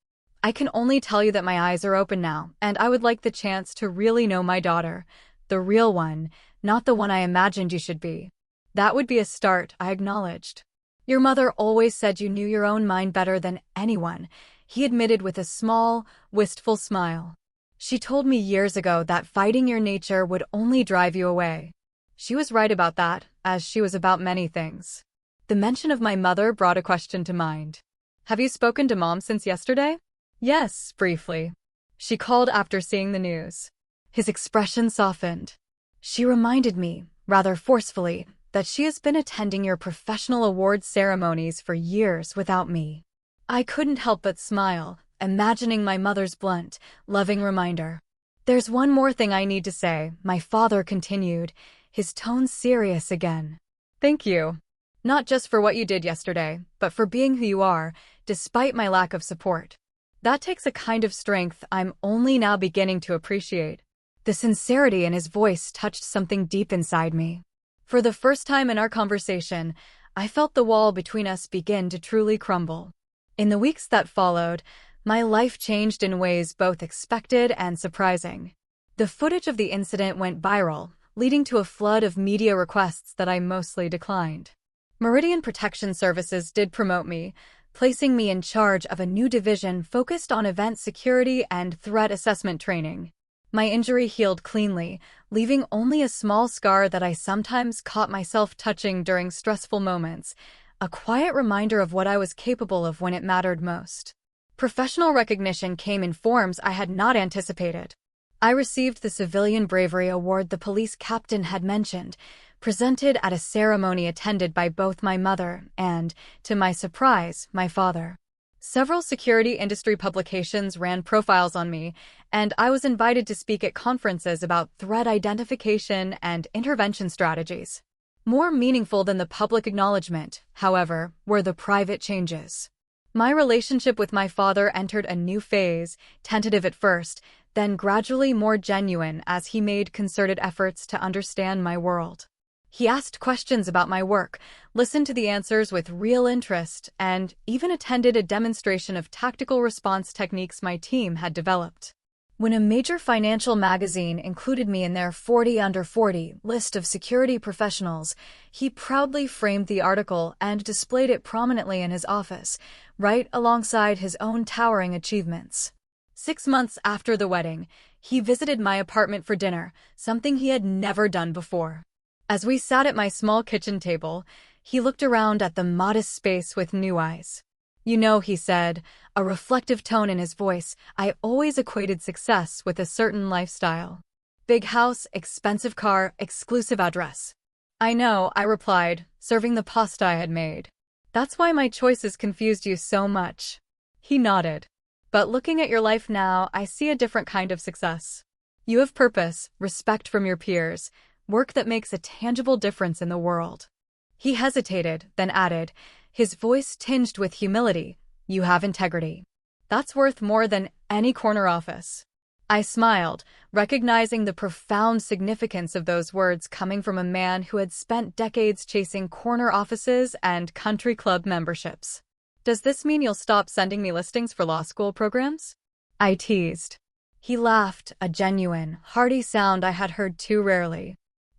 I can only tell you that my eyes are open now, and I would like the chance to really know my daughter, the real one, not the one I imagined you should be. That would be a start, I acknowledged. Your mother always said you knew your own mind better than anyone, he admitted with a small, wistful smile. She told me years ago that fighting your nature would only drive you away. She was right about that, as she was about many things. The mention of my mother brought a question to mind. Have you spoken to Mom since yesterday? Yes, briefly. She called after seeing the news. His expression softened. She reminded me, rather forcefully, that she has been attending your professional awards ceremonies for years without me. I couldn't help but smile, imagining my mother's blunt, loving reminder. There's one more thing I need to say, my father continued, his tone serious again. Thank you. Not just for what you did yesterday, but for being who you are, despite my lack of support. That takes a kind of strength I'm only now beginning to appreciate. The sincerity in his voice touched something deep inside me. For the first time in our conversation, I felt the wall between us begin to truly crumble. In the weeks that followed, my life changed in ways both expected and surprising. The footage of the incident went viral, leading to a flood of media requests that I mostly declined. Meridian Protection Services did promote me, placing me in charge of a new division focused on event security and threat assessment training. My injury healed cleanly, leaving only a small scar that I sometimes caught myself touching during stressful moments, a quiet reminder of what I was capable of when it mattered most. Professional recognition came in forms I had not anticipated. I received the Civilian Bravery Award the police captain had mentioned, presented at a ceremony attended by both my mother and, to my surprise, my father. Several security industry publications ran profiles on me, and I was invited to speak at conferences about threat identification and intervention strategies. More meaningful than the public acknowledgement, however, were the private changes. My relationship with my father entered a new phase, tentative at first, then gradually more genuine as he made concerted efforts to understand my world. He asked questions about my work, listened to the answers with real interest, and even attended a demonstration of tactical response techniques my team had developed. When a major financial magazine included me in their 40 under 40 list of security professionals, he proudly framed the article and displayed it prominently in his office, right alongside his own towering achievements. 6 months after the wedding, he visited my apartment for dinner, something he had never done before. As we sat at my small kitchen table, he looked around at the modest space with new eyes. You know, he said, a reflective tone in his voice, I always equated success with a certain lifestyle. Big house, expensive car, exclusive address. I know, I replied, serving the pasta I had made. That's why my choices confused you so much. He nodded. But looking at your life now, I see a different kind of success. You have purpose, respect from your peers, work that makes a tangible difference in the world. He hesitated, then added, his voice tinged with humility, you have integrity. That's worth more than any corner office. I smiled, recognizing the profound significance of those words coming from a man who had spent decades chasing corner offices and country club memberships. Does this mean you'll stop sending me listings for law school programs? I teased. He laughed, a genuine, hearty sound I had heard too rarely.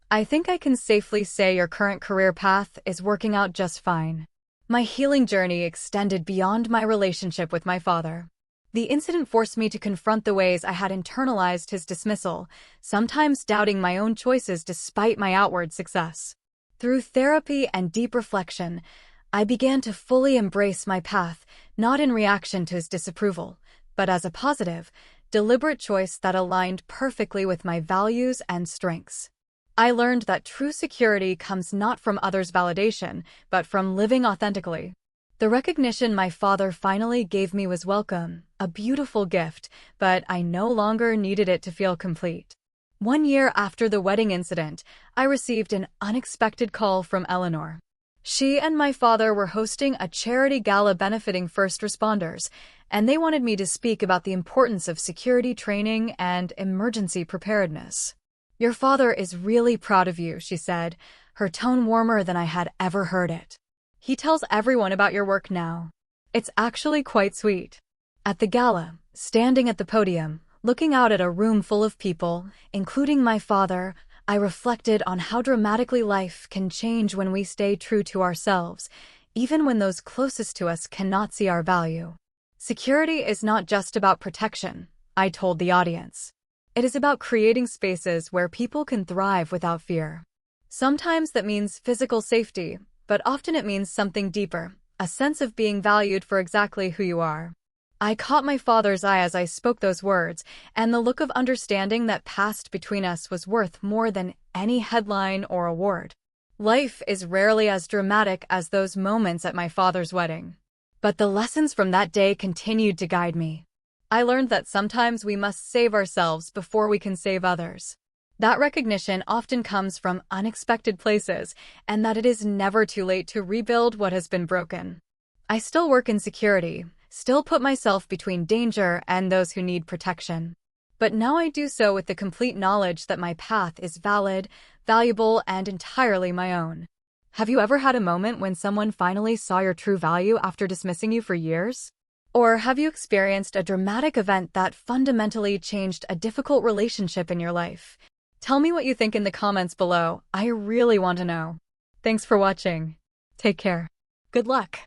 I think I can safely say your current career path is working out just fine. My healing journey extended beyond my relationship with my father. The incident forced me to confront the ways I had internalized his dismissal, sometimes doubting my own choices despite my outward success. Through therapy and deep reflection, I began to fully embrace my path, not in reaction to his disapproval, but as a positive, deliberate choice that aligned perfectly with my values and strengths. I learned that true security comes not from others' validation, but from living authentically. The recognition my father finally gave me was welcome, a beautiful gift, but I no longer needed it to feel complete. 1 year after the wedding incident, I received an unexpected call from Eleanor. She and my father were hosting a charity gala benefiting first responders, and they wanted me to speak about the importance of security training and emergency preparedness. "Your father is really proud of you," she said, her tone warmer than I had ever heard it. "He tells everyone about your work now. It's actually quite sweet." At the gala, standing at the podium, looking out at a room full of people, including my father, I reflected on how dramatically life can change when we stay true to ourselves, even when those closest to us cannot see our value. Security is not just about protection, I told the audience. It is about creating spaces where people can thrive without fear. Sometimes that means physical safety, but often it means something deeper, a sense of being valued for exactly who you are. I caught my father's eye as I spoke those words, and the look of understanding that passed between us was worth more than any headline or award. Life is rarely as dramatic as those moments at my father's wedding. But the lessons from that day continued to guide me. I learned that sometimes we must save ourselves before we can save others. That recognition often comes from unexpected places, and that it is never too late to rebuild what has been broken. I still work in security, still put myself between danger and those who need protection. But now I do so with the complete knowledge that my path is valid, valuable, and entirely my own. Have you ever had a moment when someone finally saw your true value after dismissing you for years? Or have you experienced a dramatic event that fundamentally changed a difficult relationship in your life? Tell me what you think in the comments below. I really want to know. Thanks for watching. Take care. Good luck.